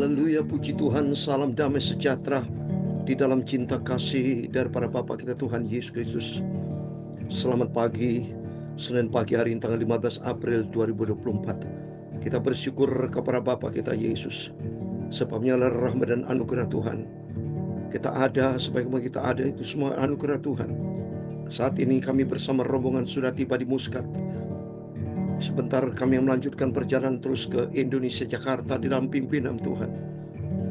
Haleluya, puji Tuhan, salam damai sejahtera di dalam cinta kasih daripada Bapa kita Tuhan Yesus Kristus. Selamat pagi, Senin pagi hari ini tanggal 15 April 2024. Kita bersyukur kepada Bapa kita Yesus, sebabnya adalah rahmat dan anugerah Tuhan. Kita ada, sebagaimana kita ada, itu semua anugerah Tuhan. Saat ini kami bersama rombongan sudah tiba di Muscat. Sebentar kami melanjutkan perjalanan terus ke Indonesia, Jakarta di dalam pimpinan Tuhan.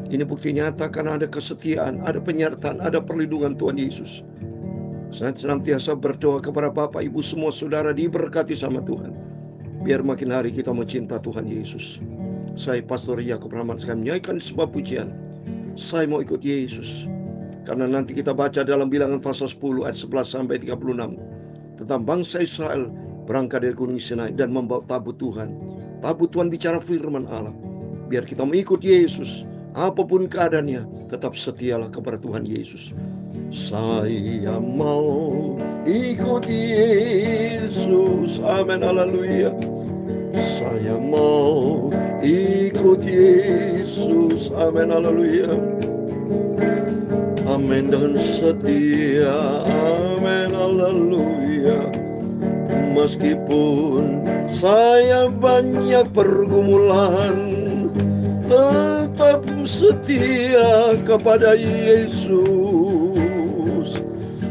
Ini bukti nyata karena ada kesetiaan, ada penyertaan, ada perlindungan Tuhan Yesus. Saya senantiasa berdoa kepada Bapak, Ibu, semua saudara diberkati sama Tuhan. Biar makin hari kita mencinta Tuhan Yesus. Saya Pastor Yakub Rahman, saya menyanyikan sebuah pujian. Saya mau ikut Yesus. Karena nanti kita baca dalam Bilangan pasal 10 ayat 11 sampai 36 tentang bangsa Israel berangkat dari Gunung Sinai dan membawa tabut Tuhan. Tabut Tuhan bicara firman Allah. Biar kita mengikut Yesus, apapun keadaannya, tetap setialah kepada Tuhan Yesus. Saya mau ikut Yesus. Amin, haleluya. Saya mau ikut Yesus. Amin, haleluya. Amin dan setia. Amin, haleluya. Meskipun saya banyak pergumulan, tetap setia kepada Yesus.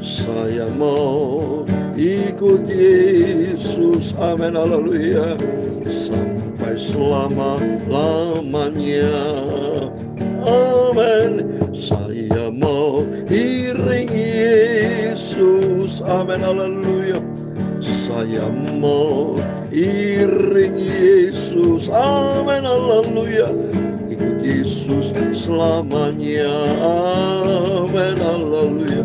Saya mau ikut Yesus. Amin, haleluya. Sampai selama-lamanya. Amin. Saya mau iring Yesus. Amin, haleluya. Saya mau iring Yesus. Amin, haleluya. Ikut Yesus selamanya. Amin, haleluya.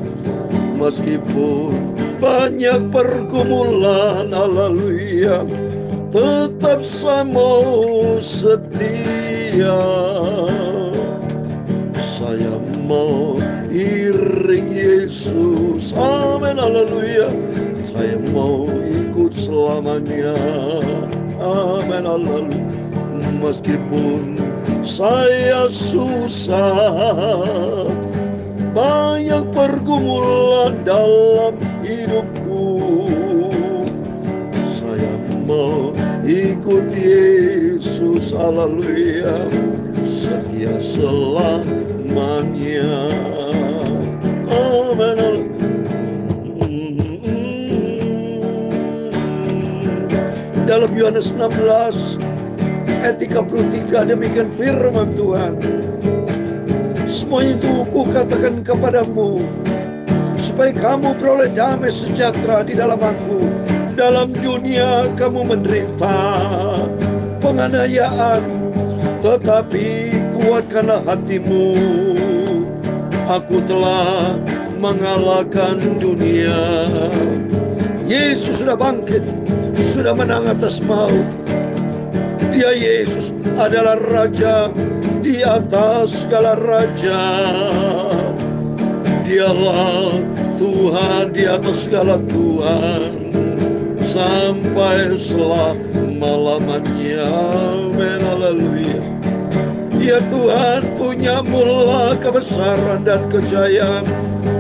Meskipun banyak pergumulan, haleluya, tetap saya mau setia. Saya mau iring Yesus. Amin, haleluya. Saya mau ikut selamanya. Amin, haleluya. Meskipun saya susah, banyak pergumulan dalam hidupku, saya mau ikut Yesus. Haleluya. Setia selamanya. Amin. Dalam Yohanes 16 ayat 33 demikian firman Tuhan. Semuanya itu kukatakan kepadamu, supaya kamu beroleh damai sejahtera di dalam aku. Dalam dunia kamu menderita penganiayaan, tetapi kuatkanlah hatimu. Aku telah mengalahkan dunia. Yesus sudah bangkit, sudah menang atas maut. Dia Yesus adalah Raja di atas segala raja. Dialah Tuhan di atas segala Tuhan, sampai selama-lamanya. Amin, haleluya. Dia Tuhan punya mula kebesaran dan kejayaan,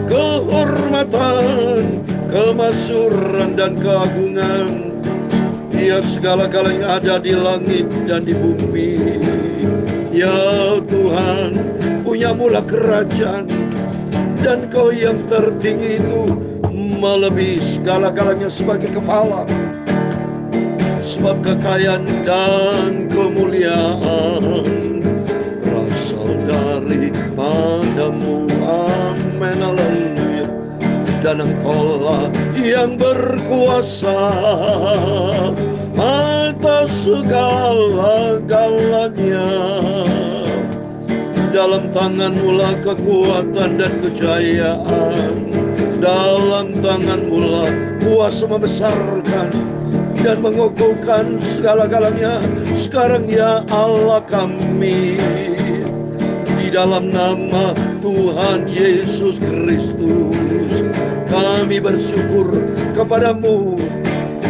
kehormatan, kemasyhuran dan keagungan. Dia segala-galanya yang ada di langit dan di bumi. Ya Tuhan punya mula kerajaan, dan Kau yang tertinggi itu melebihi segala-galanya sebagai kepala. Sebab kekayaan dan kemuliaan berasal daripadamu. Amin, haleluya. Dan Engkaulah yang berkuasa atas segala-galanya. Dalam tangan-Mu lah kekuatan dan kejayaan. Dalam tangan-Mu lah kuasa membesarkan dan mengukuhkan segala-galanya. Sekarang ya Allah kami, di dalam nama Tuhan Yesus Kristus, kami bersyukur kepadamu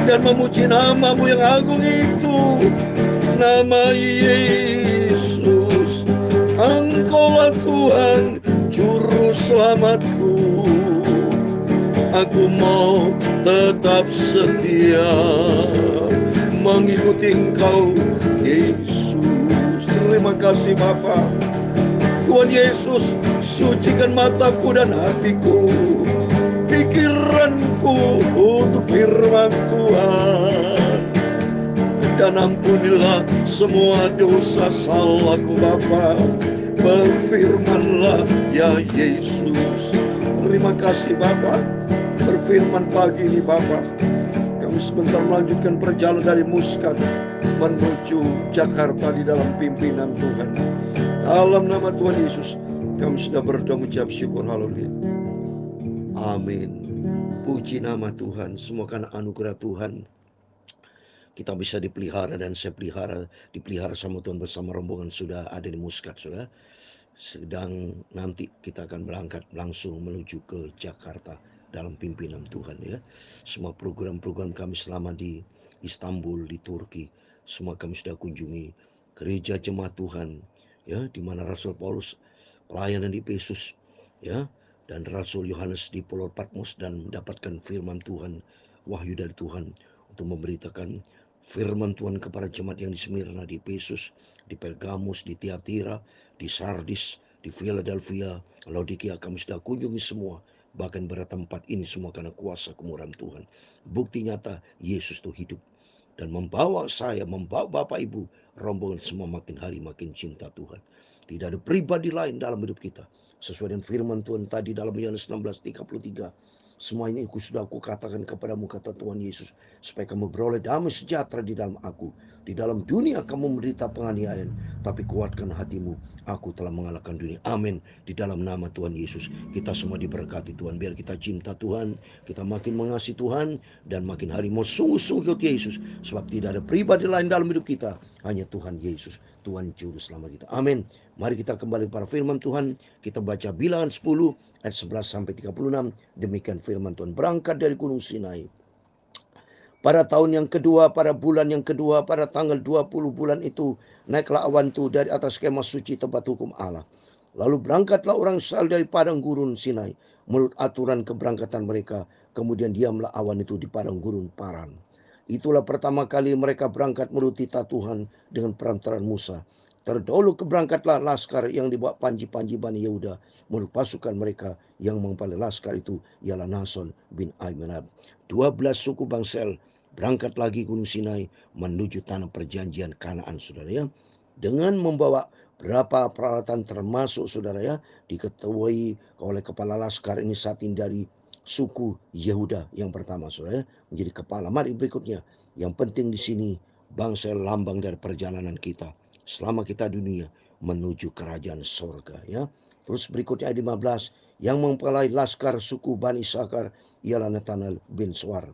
dan memuji nama-Mu yang agung itu, nama Yesus. Engkaulah Tuhan juru selamatku. Aku mau tetap setia mengikuti Engkau, Yesus. Terima kasih Bapa. Tuhan Yesus, sucikan mataku dan hatiku, pikiranku untuk firman Tuhan. Dan ampunilah semua dosa salahku Bapa. Berfirmanlah ya Yesus. Terima kasih Bapa. Berfirman pagi ini Bapa. Kami sebentar melanjutkan perjalanan dari Muscat menuju Jakarta di dalam pimpinan Tuhan. Dalam nama Tuhan Yesus kami sudah berdoa mengucap syukur. Haleluya. Amin. Puji nama Tuhan. Semua karena anugerah Tuhan kita bisa dipelihara, dan saya dipelihara sama Tuhan bersama rombongan sudah ada di Muscat, sudah. Sedang nanti kita akan berangkat langsung menuju ke Jakarta dalam pimpinan Tuhan ya. Semua program-program kami selama di Istanbul, di Turki, semua kami sudah kunjungi gereja jemaat Tuhan ya, di mana Rasul Paulus pelayanan di Efesus ya, dan Rasul Yohanes di Pulau Patmos dan mendapatkan firman Tuhan, wahyu dari Tuhan untuk memberitakan firman Tuhan kepada jemaat yang di Smyrna, di Efesus, di Pergamus, di Tiatira, di Sardis, di Philadelphia, Laodikia. Kami sudah kunjungi semua. Bahkan pada tempat ini semua karena kuasa kemurahan Tuhan. Bukti nyata Yesus itu hidup. Dan membawa saya, membawa Bapak Ibu, rombongan semua makin hari makin cinta Tuhan. Tidak ada pribadi lain dalam hidup kita. Sesuai dengan firman Tuhan tadi dalam Yohanes 16:33. Semua ini sudah aku katakan kepadamu, kata Tuhan Yesus, supaya kamu beroleh damai sejahtera di dalam aku. Di dalam dunia kamu menderita penganiayaan, tapi kuatkan hatimu, aku telah mengalahkan dunia. Amin. Di dalam nama Tuhan Yesus kita semua diberkati Tuhan. Biar kita cinta Tuhan, kita makin mengasihi Tuhan, dan makin hari mau sungguh-sungguh ikut Yesus. Sebab tidak ada pribadi lain dalam hidup kita, hanya Tuhan Yesus, Tuhan Juru Selamat kita. Amin. Mari kita kembali pada firman Tuhan. Kita baca Bilangan 10 ayat 11 sampai 36. Demikian firman Tuhan. Berangkat dari Gunung Sinai pada tahun yang kedua, pada bulan yang kedua, pada tanggal 20 bulan itu, naiklah awan itu dari atas kemah suci tempat hukum Allah. Lalu berangkatlah orang Israel dari padang gurun Sinai menurut aturan keberangkatan mereka. Kemudian diamlah awan itu di padang gurun Paran. Itulah pertama kali mereka berangkat menurut titah Tuhan dengan perantaran Musa. Terdahulu keberangkatlah laskar yang dibawa panji-panji Bani Yehuda menurut pasukan mereka. Yang mengepalai laskar itu ialah Nason bin Aminadab. 12 suku bangsa berangkat lagi Gunung Sinai menuju tanah perjanjian Kanaan, saudara ya, dengan membawa berapa peralatan, termasuk saudara ya, diketuai oleh kepala laskar ini saat ini dari suku Yehuda yang pertama, saudara ya, menjadi kepala. Mari berikutnya, yang penting di sini bangsa lambang dari perjalanan kita selama kita dunia menuju kerajaan sorga ya. Terus berikutnya ayat 15, yang mempelai laskar suku Bani Isakar ialah Netanel bin Suar.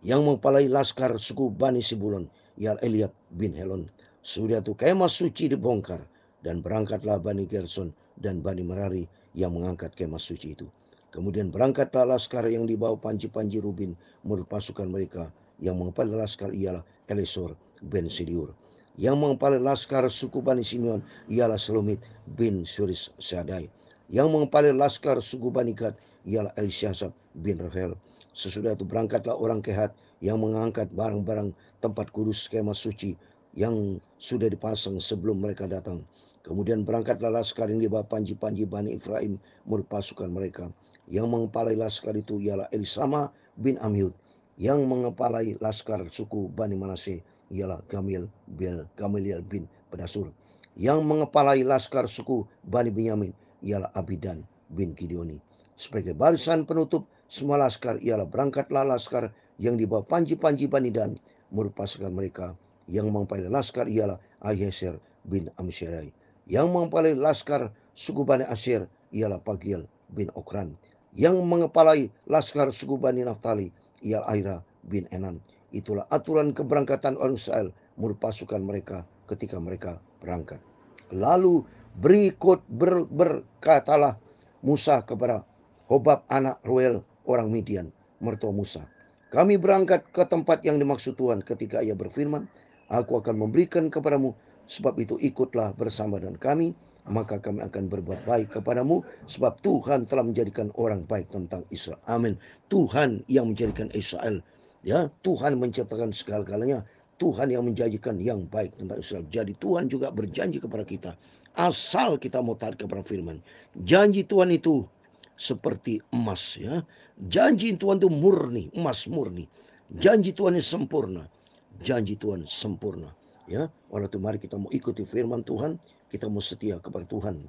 Yang mempelai laskar suku Bani Sibulon ialah Eliab bin Helon. Sudah itu kemah suci dibongkar, dan berangkatlah Bani Gerson dan Bani Merari yang mengangkat kemah suci itu. Kemudian berangkatlah laskar yang dibawa panji-panji Rubin menurut pasukan mereka. Yang mengepalai laskar ialah Elisur bin Sidiur. Yang mengepalai laskar suku Bani Simeon ialah Selomit bin Suris Sadai. Yang mengepalai laskar suku Bani Gad ialah Elisiasab bin Rahel. Sesudah itu berangkatlah orang Kehat yang mengangkat barang-barang tempat kudus kemah suci yang sudah dipasang sebelum mereka datang. Kemudian berangkatlah laskar yang dibawa panji-panji Bani Efraim menurut pasukan mereka. Yang mengepalai laskar itu ialah Elisama bin Amihud. Yang mengepalai laskar suku Bani Manase ialah Gamaliel bin Pedasur. Yang mengepalai laskar suku Bani Benyamin ialah Abidan bin Gideoni. Sebagai barisan penutup semua laskar ialah berangkatlah laskar yang dibawa panji-panji Bani Dan menurut pasukan mereka. Yang mengepalai laskar ialah Ahieser bin Amsyadai. Yang mengepalai laskar suku Bani Asyir ialah Pagiel bin Okran. Yang mengepalai laskar suku Bani Naftali ialah Ahira bin Enan. Itulah aturan keberangkatan orang Israel menurut pasukan mereka ketika mereka berangkat. Lalu berkatalah Musa kepada Hobab anak Ruel orang Midian, mertua Musa, kami berangkat ke tempat yang dimaksud Tuhan. Ketika ia berfirman, aku akan memberikan kepadamu, sebab itu ikutlah bersama dengan kami. maka kami akan berbuat baik kepadamu, sebab Tuhan telah menjadikan orang baik tentang Israel. Amin. Tuhan yang menjadikan Israel, ya, Tuhan menciptakan segala-galanya. Tuhan yang menjanjikan yang baik tentang Israel. Jadi Tuhan juga berjanji kepada kita, asal kita mau taat kepada firman. Janji Tuhan itu seperti emas, ya. Janji Tuhan itu murni, emas murni. Janji Tuhan itu sempurna. Janji Tuhan sempurna, ya. Oleh itu mari kita mau ikuti firman Tuhan, kita mau setia kepada Tuhan.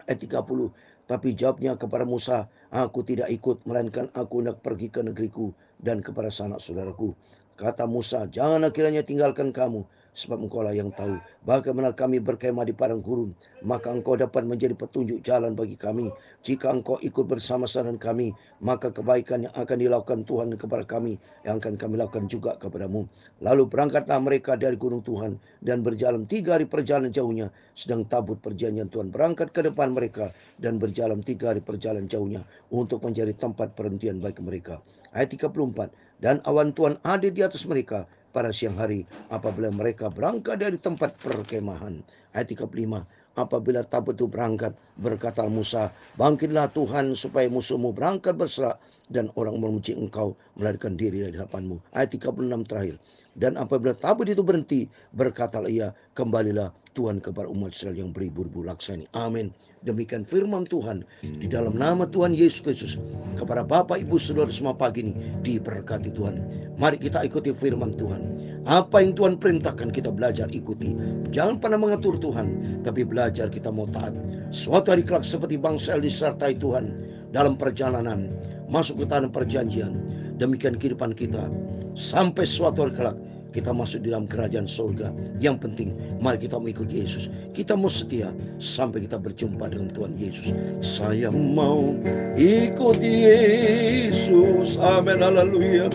Ayat 30, tapi jawabnya kepada Musa, aku tidak ikut, melainkan aku hendak pergi ke negeriku dan kepada sanak saudaraku. Kata Musa, janganlah kiranya tinggalkan kamu, sebab engkaulah yang tahu bagaimana kami berkemah di padang gurun. Maka engkau dapat menjadi petunjuk jalan bagi kami. Jika engkau ikut bersama-sama dengan kami, maka kebaikan yang akan dilakukan Tuhan kepada kami, yang akan kami lakukan juga kepadamu. Lalu berangkatlah mereka dari gunung Tuhan dan berjalan 3 hari perjalanan jauhnya. Sedang tabut perjanjian Tuhan berangkat ke depan mereka dan berjalan 3 hari perjalanan jauhnya untuk menjadi tempat perhentian bagi mereka. Ayat 34, dan awan Tuhan ada di atas mereka pada siang hari apabila mereka berangkat dari tempat perkemahan. Ayat 35, apabila tabut itu berangkat, berkata Musa, bangkitlah Tuhan supaya musuhmu berangkat berserak dan orang memuji engkau melarikan diri dari hadapanmu. Ayat 36 terakhir, dan apabila tabut itu berhenti, berkatalah ia, kembalilah Tuhan kepada umat Israel yang beribu-ribu laksani. Amin. Demikian firman Tuhan di dalam nama Tuhan Yesus Kristus. Kepada Bapak, Ibu, Saudara semua pagi ini diberkati Tuhan. Mari kita ikuti firman Tuhan. Apa yang Tuhan perintahkan kita belajar ikuti. Jangan pernah mengatur Tuhan, tapi belajar kita mau taat. Suatu hari kelak seperti bangsa Israel disertai Tuhan dalam perjalanan masuk ke tanah perjanjian. Demikian kehidupan kita sampai suatu hari kelak kita masuk di dalam kerajaan surga. Yang penting mari kita mau ikut Yesus. Kita mau setia sampai kita berjumpa dengan Tuhan Yesus. Saya mau ikut Yesus. Amin, haleluya.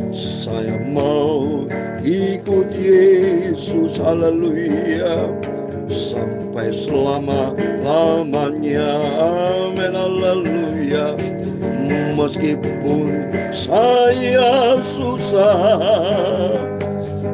Saya mau ikut Yesus, haleluya, sampai selama-lamanya. Amin, haleluya. Meskipun saya susah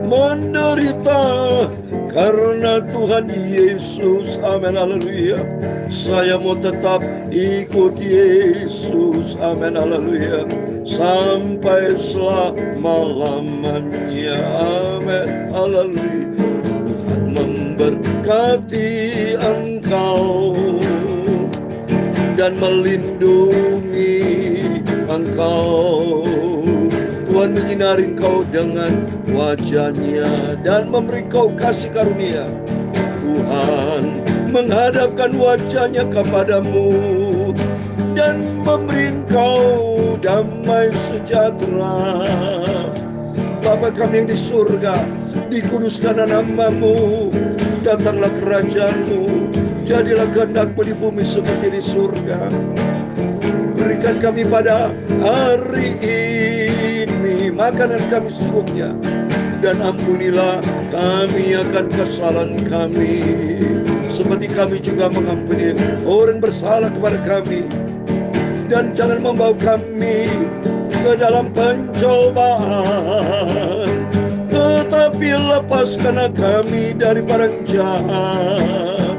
menderita karena Tuhan Yesus, amin, haleluya, saya mau tetap ikut Yesus, amin, haleluya, sampai selama-lamanya. Amin, haleluya. Tuhan memberkati engkau dan melindungi engkau. Tuhan menyinari engkau dengan wajah-Nya dan memberi kau kasih karunia. Tuhan menghadapkan wajah-Nya kepadamu dan memberi engkau damai sejahtera. Bapa kami yang di surga, dikuduskanlah nama-Mu, datanglah kerajaan-Mu, jadilah kehendak-Mu di bumi seperti di surga. Berikan kami pada hari ini makanan kami secukupnya, dan ampunilah kami akan kesalahan kami, seperti kami juga mengampuni orang bersalah kepada kami. Dan jangan membawa kami ke dalam pencobaan, tetapi lepaskanlah kami daripada yang jahat.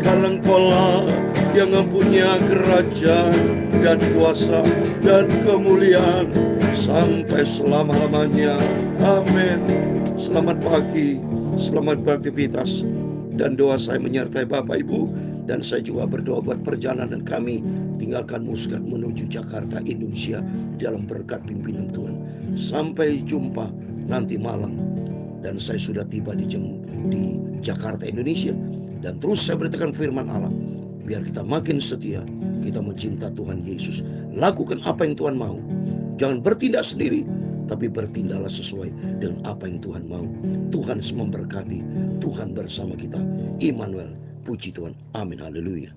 Karena Engkau-lah yang mempunyai kerajaan dan kuasa dan kemuliaan sampai selama-lamanya. Amin. Selamat pagi, selamat beraktivitas, dan doa saya menyertai Bapak Ibu, dan saya juga berdoa buat perjalanan kami tinggalkan Muscat menuju Jakarta, Indonesia, dalam berkat pimpinan Tuhan. Sampai jumpa nanti malam, dan saya sudah tiba di Jakarta, Indonesia, dan terus saya beritakan firman Allah. Biar kita makin setia, kita mencinta Tuhan Yesus. Lakukan apa yang Tuhan mau. Jangan bertindak sendiri, tapi bertindaklah sesuai dengan apa yang Tuhan mau. Tuhan memberkati, Tuhan bersama kita. Immanuel, puji Tuhan. Amin, haleluya.